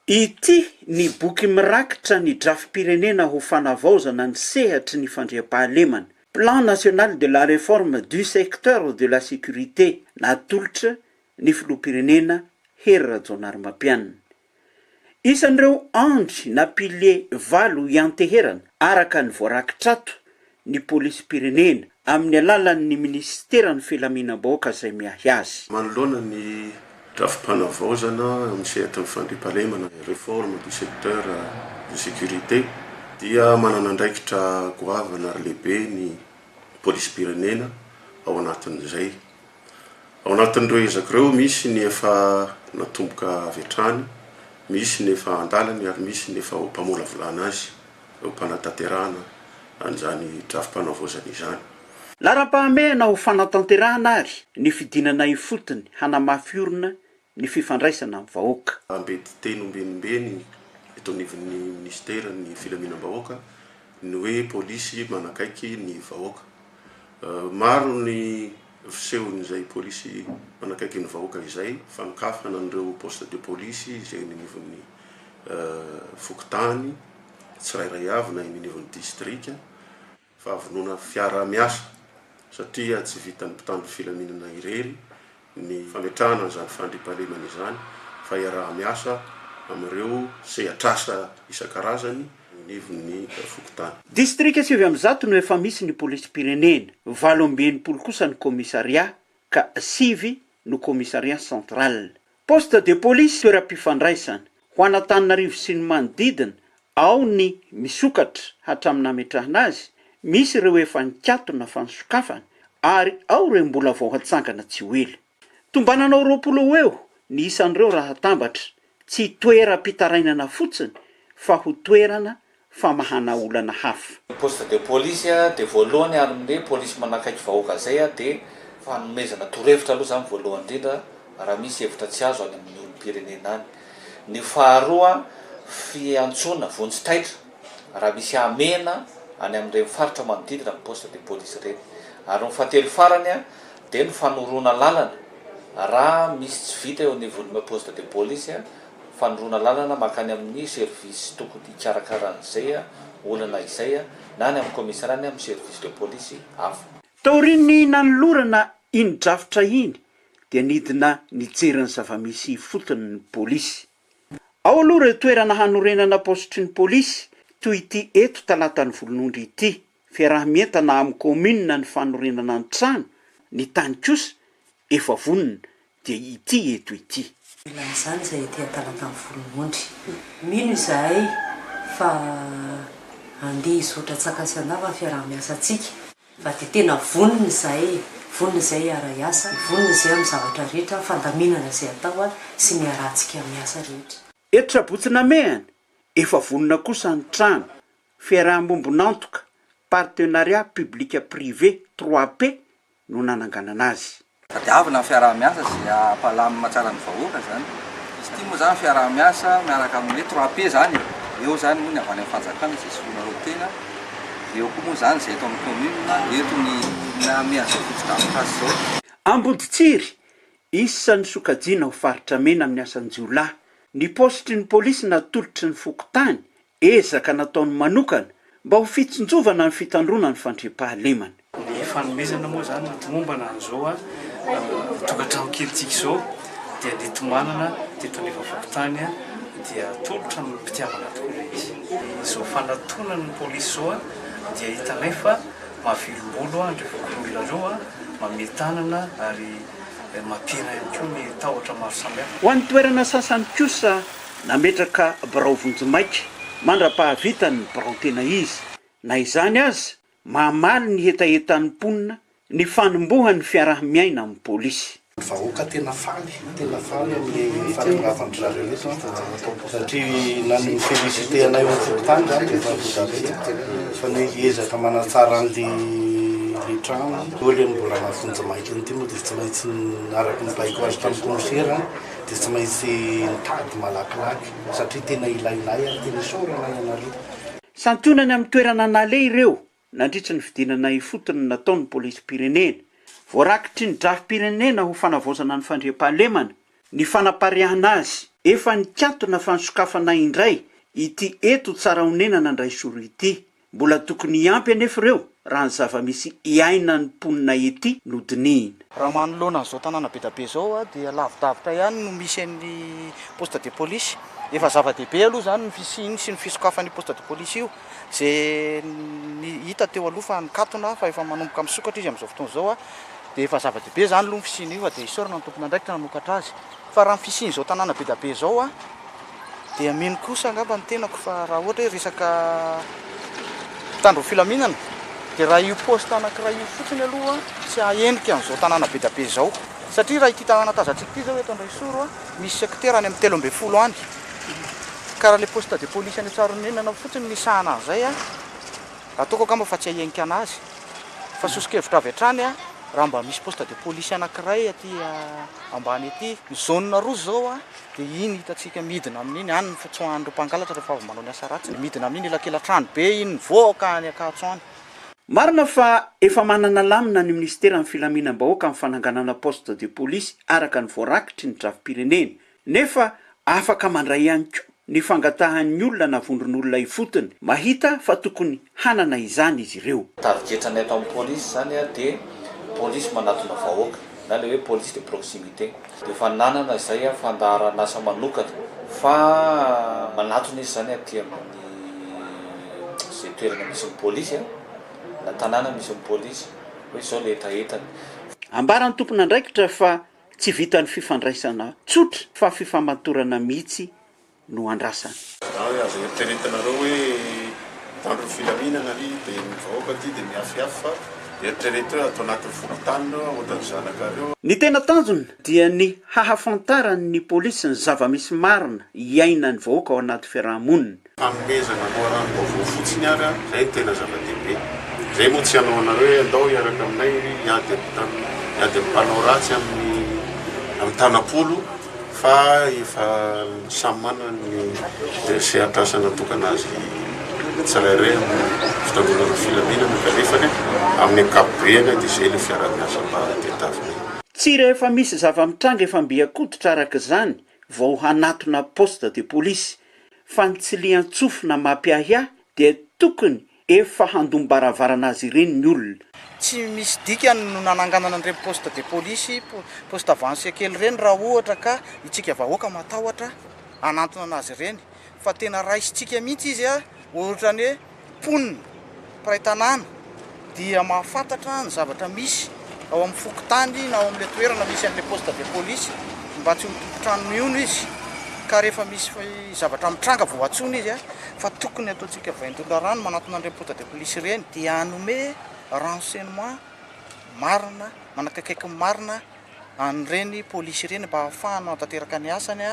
Ity ny boky mirakitra ny drafi-pirenena ho fanavaozana ny sehatry ny fandriam-pahalemana. Plan national de la réforme du secteur de la sécurité natolotra ny filoham-pirenena Hery Rajaonarimampianina. Isan'ireo andry na pilier valo ianteherana araka ny voarakitrato ny polisim-pirenena amin'ny alalan'ny ministeran'ny filaminam-bahoaka izay miahy azy. Manoloana ny drafi-panavaozana amin'ny sehatry ny fandriam-pahalemana réforme du secteur de sécurité dia manana andraikitra goavana ary lehibe ny polisim-pirenena ao anatin'izay. Ao anatin'ireo ezakireo misy ny efa natomboka avy hatrany, misy ny efa andalany ary misy ny efa ho mpamolavolana azy, ho mpanatanterahana an'izany drafi-panavaozana izany. Lara-pahamehana ho fanatanterahana ary ny fidinana ifotony hanamafy orina ny fifandraisana amin'ny vahoaka. Ambedy teny ombenimbeny eto anivon'ny ministera ny filaminam-bahoaka ny hoe polisy manakaiky ny vahoaka. Maro ny fisehon'izay polisy manakaiky ny vahoaka izay, fanokafana an'ireo poste de police izay ny anivon'ny fokotany, tsirairay avy na eny anivon'ny distrika, fa avonona fiara-miasa satria tsy vitan'ny mpitandro filaminana irery ny fametrahana izany fandriam-pahalemana izany fa iaraha-miasa amin'ireo sehatr'asa isan-karazany anivon'ny fokotany. Distrika 7 no efa misy ny polisim-pirenena, 8 kosa ny komisaria ka 5 no komisaria central. Poste de police toeram-pifandraisana ho Antananarivo sy ny manodidina, ao ny misokatra hatramin'ny hametrahana azy, misy ireo efa nikatona fa nisokafana ary ao ireo mbola vao hatsangana tsy ho ela. Tombananao 20 eo ny isan'ireo raha tambatra, tsy toeram-pitarainana fotsiny fa ho toerana famahana olana hafa. Poste de police de voalohany amin'ilay polisy manakaiky vahoaka zay de fanomezana torohevitra aloha zany voalohany indrindra raha misy hevitra tsy azo any amin'ny olom-pirenena any. Ny faharoa fiantsona vonjy-taitra raha misy amena any amin'ireny faritra manodidina amin'ny poste de police ireny. Ary ny fahatelo farany de ny fanorona lalana raha misy tsy vita eo anivon'ny poste de police, fanorona lalana makany amin'ny service tokony karakaran'izay olana izay na ny amin'ny komisariat ny amin'ny service de police hafa. Taoriny nanolorana iny drafitra iny dia nidina nijeriny zava-misy fotony ny polisy. Ao aloha ireo toerana hanorenana postry ny polisy toy ity eto talatany volonondry ity, fiarahamientana amin'ny komina ny fanorenana ny trano, ny tany kosa efa vonona dia ity eto ity. Izany izay ety talatany volonondry. Mino izahay fa andeha hizotra tsakasy andava fiarah-miasa antsika. Fa dia tena vonona izay ara-iasa, vonona izay amin'ny zavatra rehetra, fandaminana izay atao sy miarantsika miasa rehetra. Eto Sabotsina mehana, efa vonona kosa ny trano, fiarahambombonantoka, partenariat public-privé 3P no nananganana azy. Tadiavina fiaraha-miasa izay ampalamy matsara ny vahoaka zany. Izy ity moa zany fiaraha-miasa miaraka amin'ny 3P zany. Eo zany moa ny avany amin'ny fanjakana izay solona ro tena. Eo koa moa zany izay eto amin'ny commune, eto ny miasa fotsika amin'ny zao. Amboditsiry, isan'ny sokajiana ho faritra mena amin'ny asan-jiolahy. Ny postry ny polisy natolotry ny fokotany, ezaka nataony manokana mba ho fitsinjovana ny fitandrona ny fandriam-pahalemana. Ny fanomezana moa zany mitomombana an'izao tokantrano kelitsika izao dia ny tomanana teto nefa fokotany dia tolotra ny mpitiavana tokoa izy. Izao fanatonana ny polisy zao dia hitanay fa mahavilombolo andreo fokon'olona zao mametanana ary mampiena ihany koa ny tahotra maro samihafa. Ho an'ny toerana sasany kosa nametraka birao vonjimaika mandra-pahavitany birao tena izy. Na izany aza mamaly ny etaetan'ny mponina ny fanombohan'ny fiarah-miaina amin'ny polisy. Vahoaka tena faly amin'ny fahatongavan'ny zareo rehetra satria na ny félicité anay amin'ny fokotany zany fa ny ezaka manatsara an'le trano oly mbola mahafonjamaika ity moa dia tsy maintsy araky ny baiko azy tamin'ny komisera dia tsy maintsy nitady malakilaky satria tena ilainay ary tena isaorana ianareo. Santionany amin'ny toerana nale ireo nandritra ny fidinana ifotony nataon'ny polisim-pirenena, voarakitry ny drafi-pirenena ho fanavaozana ny fandriam-pahalemana ny fanapariahana azy efa nikatona fa nisokafana indray ity eto tsara honenana ndray soro ity mbola tokony iampy anefa ireo raha ny zava-misy iaina ny mponina ety nodinihina. Raha manoloana an'izao tanàna be da be zao dia lavidavitra ihany no misy an'ny poste de police. Efa zava-dehibe aloha zany ny fisiny sy ny fisokafan'ny poste de police io zay ny hita teo aloha fa nikatona fa efa manomboka misokatra izy amin'izao fotoana zao dia efa zava-dehibe zany aloha ny fisiny io dia isorana ny tompona ndraikitra nanokatra azy. Fa raha ny fisiny zao tanàna be da be zao dia mino kosa angamba ny tenako fa raha ohatra hoe resaka mpitandro filaminana dia raha io poste anankiray io fotsiny aloha tsy ahenika an'izao tanàna be da be zao satria raha ity tanàna tazantsika ity zao eto Andraisoro misy sekretera any amin'ny 13 any ka raha le poste de police any Tsaronenana fotsiny ny sahana an'izay ataoko angamba fa tsy ahenika anazy fa sosokevitra avy hatrany raha mba misy poste de police anankiray aty ambany aty ny zone roa zao dia iny hitantsika midina amin'iny any ny fotsohan'ireo mpangalatra rehefa avy manao ny asa ratsy midina amin'iny elakelan-trano be iny nivoaka any Ankatso any. Marina fa efa manana lamina ny ministera ny filaminam-bahoaka amin'ny fananganana poste de police araka ny voarakitry ny drafi-pirenena nefa afaka mandray ihany koa ny fangatahan'ny olona na vondron'olona ifotony mahita fa tokony hanana izany izy ireo. Tarigetrany ato amin'ny polisy zany dia polisy manatona vahoaka na le hoe police de proximité dia efa nanana izay fandaharana asa manokana fa manatona izy zany aty amin'ny zay toerana misy ny polisy na tanàna misy ny polisy hoe izao le etaetany. Ambaran'ny tompona andraikitra fa tsy vitan'ny fifandraisana tsotra fa fifamatorana mihitsy no andrasana. Hoe azo eritreretanareo hoe mpitandro filaminana ry dia mivahoaka ty dia miafiafa eritreretra hoe atao anatin'ny fokontany ohatrany zanakareo. Ny tena tanjona dia ny hahafantarany polisy ny zava-misy marina iaina ny vahoaka ao anaty fiarahamonina. Fanomezana moarano vaovao fotsiny ary zay tena zava-dehibe. Zay moa tsy hanao anareo hoe andao hiaraka aminay hiady amin'ny mpanao ratsy amin'ny tanapolo fa efa samy manana ny sehatrasa natokana azy tsirairay amin'ny fitandronana filaminana kanefany amin'ny ankapobeny dia izay le fiara-miasa mba tetavina. Tsy rehefa misy zava-mitranga efa mbiakoditra araka izany vao hanatona poste de police fa ny tsy lian-tsofina mampiahia dia tokony efa handombaravarana azy ireny ny olona. Tsy misy dikany no nananganana an'ireny poste de police poste avancé kely ireny raha ohatra ka itsika vahoaka matahotra hanantona anazy ireny fa tena raisitsika mihitsy izy ohatrany hoe mponina mpiray tanàna dia mahafantatra ny zavatra misy ao amin'ny fokotany na ao amin'ilay toerana misy an'ilay poste de police mba tsy hotompotranony iono izy ka rehefa misy zavatra mitranga vao atsona izy fa tokony ataontsika vaindona rano manatona an'ireny poste de police ireny dia hanome renseignement marina manakakaiky marina an'ireny polisy ireny mba ahafahana tanteraka ny asany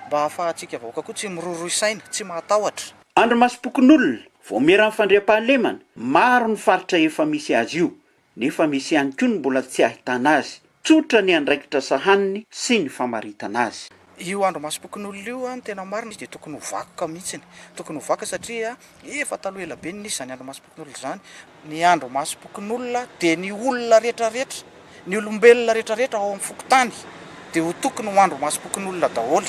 mba ahafahantsika vahoaka koa tsy miroroy saina tsy mahatahotra. Andro masom-pokon'olona vao miera amin'ny fandriam-pahalemana maro ny faritra efa misy azy io nefa misy ihany koa ny mbola tsy ahitana azy tsotra ny andraikitra sahaniny sy ny famaritana azy. Io andro masom-pokon'olona io tena marina izy dia tokony ho vakoka mihitsiny tokony ho vakoka satria efa taloha ela be nisy zany andro masom-pokon'olona zany. Ny andro masom-pokon'olona dia ny olona rehetrarehetra ny olombelona rehetrarehetra ao amin'ny fokotany dia ho tokony ho andro masom-pokon'olona daholo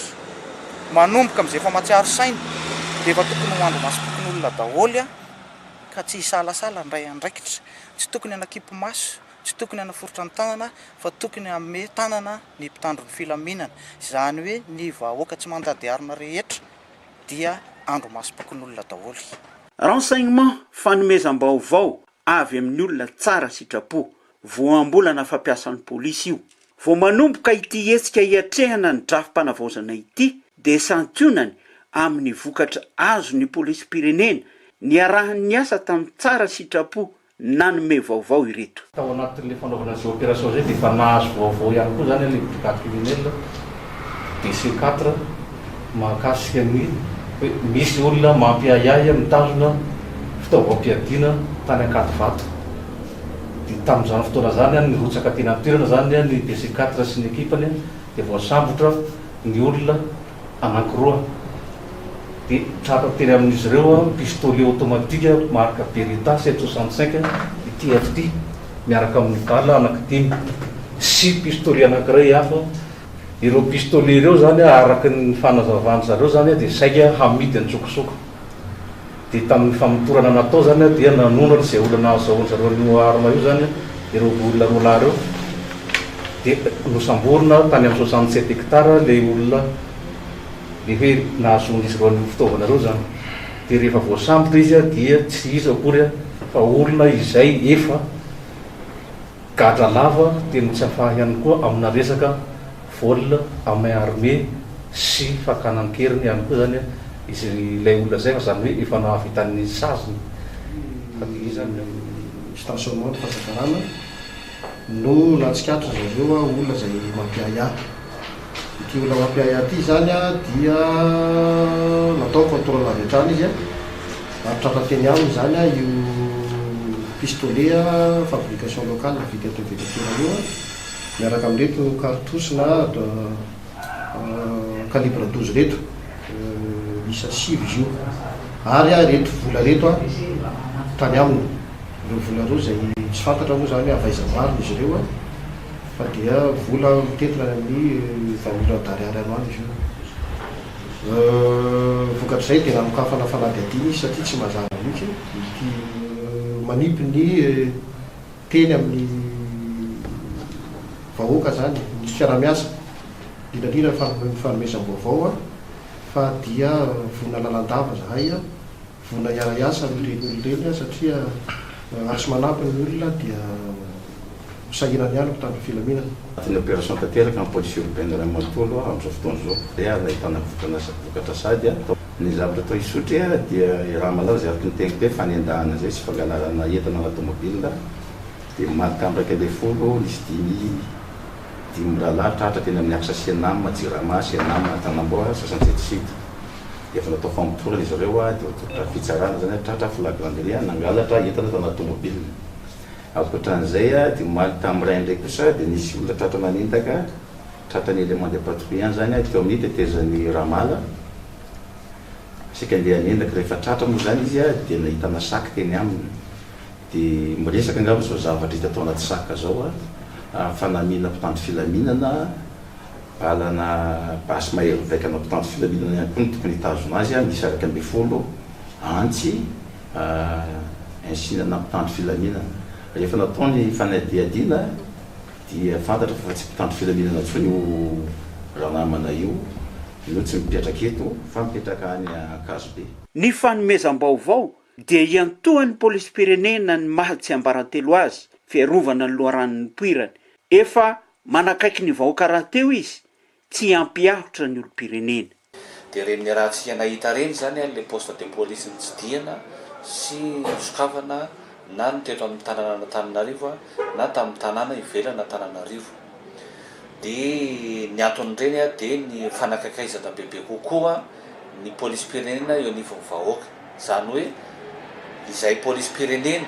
manomboka amin'izay efa matsiaro saina dia efa tokony ho andro masom-pokon'olona daholo ka tsy hisalasala ndray andraikitra tsy tokony hanakipy maso tsy tokony hanaforotra ny tanana fa tokony hanome tanana ny mpitandro ny filaminana izany hoe ny vahoaka tsy mandady arina rehetra dia andro masom-pokon'olona daholo. Renseignement fanomezam-baovao avy amin'ny olona tsara sitrapo voambolana fampiasan'ny polisy io vao manomboka ity hetsika hiatrehana ny drafim-panavaozana ity dia santionany amin'ny vokatra azo ny polisy pirenena ny arahan'ny asa tamin'ny tsara sitrapo nanome vaovao ireto. Tao anatin'ilay fanaovana zay opération zay dia efa nahazo vaovao ihany koa zany le brigade criminelle DC4 mahakasika ny hoe misy olona mampiahiahy mitazona fitaovam-piadiana tany Ankadivato. Dia tamin'izany fotoana zany ny rotsaka teny amin'ny toerana zany ny DC4 sy ny ekipany dia voasambotra ny olona anankiroa. Dia tratra teny amin'izy ireo pistolet automatique marque Beretta 765 TFT miaraka amin'ny bala anankidimy sy pistolet anankiray hafa ireo pistolet ireo zany araky ny fanazavany zareo zany dia saika hamidy antsokosoko. Dia tamin'ny famotorana natao zany dia nanonana izay olona azahoany zareo no arma io zany ireo olona roa lahy ireo. Dia nosamborona tany amin'ny 67 hectara ilay olona le hoe nahazoany izy roan'ny fitaovana ireo zany. Dia rehefa voasambotra izy dia tsy izy akory fa olona izay efa gadra lava teny tsy afaha ihany koa amina resaka vol amin'ny armée sy fakanan-keriny ihany koa zany izy ilay olona zay fa zany hoe efa nahavitan'ny sazony. Fa izy zany stationnement fahasakarana no natsikatra zareo olona zay mampiaya. Ity olona mampiaya ty zany dia natao contrôle avy hatrany izy atrafateny aminy zany io pistolet fabrication locale vita eto Vedetera io miaraka amin'reto cartouche na calibre 12 reto isa 6 izy io ary reto vola reto tany aminy ireo vola reo zay tsy fantatra moa zany avaiza marina izy ireo fa dia vola mitetina amin'ny 20 000 $. Izy io vokatr'izay dia namokafana fanady adiny izy satria tsy mazava mihitsy ity manipy ny teny amin'ny vahoaka zany ny fiaramiasa dinadrina fanomezam-baovao fa dia vonina lalandava zahay vonina iara-iasa amin'ireny satria asy manampy ny olona dia sahirany ihany mpitandro filaminana. Anatin'ny opération tanteraka amin'ny police urbaine Ray Manontolo amin'izao fotoana zao dia ahitana vokatra sady ny zavatra atao isotry dia raha malao zay araky ny tegna hoe fanendahana zay sy fangalarana entana na tomobile dia malika am'raika ambin'ny folo izy dimy rahalahy tratra teny amin'ny aksa Sianam, Jirama, Sianam, Tanamboa, 67 site. Dia efa natao famotorana izy ireo dia fitsarana zany tratra flagranderie nangalatra entana tana tomobile. Ankoatran'izay dia malika amin'ray indray kosa dia nisy olona tratra manintaka tratra ny élément de patrouille zany teo amin'ny tetezan'ny Ramala. Sika andeha hanendaka rehefa tratra moa zany izy dia nahitana sac teny aminy. Dia miresaka angamba zao zavatra hita atao anaty sac zao fanamina mpitandro filaminana alana basy mahery vaikana mpitandro filaminana ihany koa ny tokony hitazona azy misy araky ambin'ny folo antsy insinana mpitandro filaminana. Rehefa natao ny fanadiadiana dia fantatra fa tsy mpitandro filaminana intsony io raha namana io tsy mipetraka eto fa mipetraka any Ankazobe. Ny fanomezam-baovao dia iantohan'ny polisy pirenena ny maha tsy ambarantelo azy fiarovana ny loharan'ny poirany efa manakaiky ny vahoaka raha teo izy tsy ampiahitra ny olo-pirenena. Dia reny raha tsy nahita reny zany le poste de police ny tsidiana sy sokafana na ny teto amin'ny tanàna Antananarivo na tamin'ny tanàna ivelana Antananarivo. Dia ny aton'ireny dia ny fanakakaizana bebe kokoa ny polisy pirenena eo anivon'ny vahoaka. Zany hoe izay polisy pirenena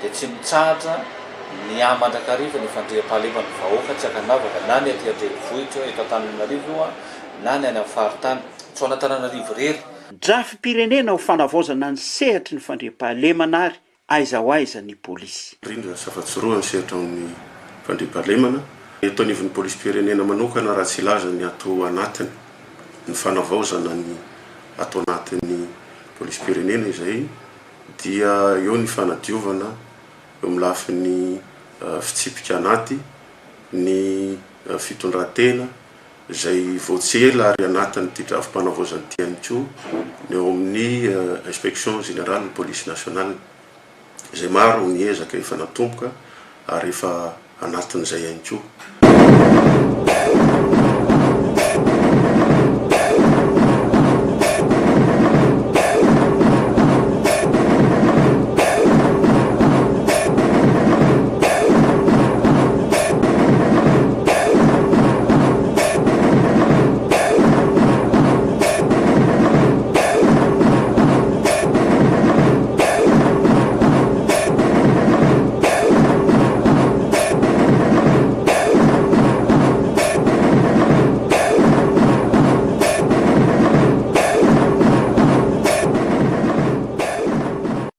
dia tsy mitsahatra ny mandrakariva ny fandriam-pahalema ny vahoaka tsy akanavaka na ny aty an-drenivohitra eto Antananarivo na ny any amin'ny faritany tsy ao Antananarivo rery. Drafy pirenena ho fanavaozana ny sehatry ny fandriam-pahalemana ary aiza ho aiza ny polisy. Rindra safatsoroa ny sehatra amin'ny fandriam-pahalemana. Eto anivon'ny polisy pirenena manokana raha tsy laza ny atao anatiny ny fanavaozana ny atao anatin'ny polisy pirenena izay dia eo ny fanadiovana eo amin'ny lafin'ny fitsipika anaty ny fitondran-tena izay voatsela ary anatin'ity drafim-panavaozana ity ihany koa ny eo amin'ny inspection générale police nationale izay maro miezaka efa natomboka ary efa anatin'izay ihany koa.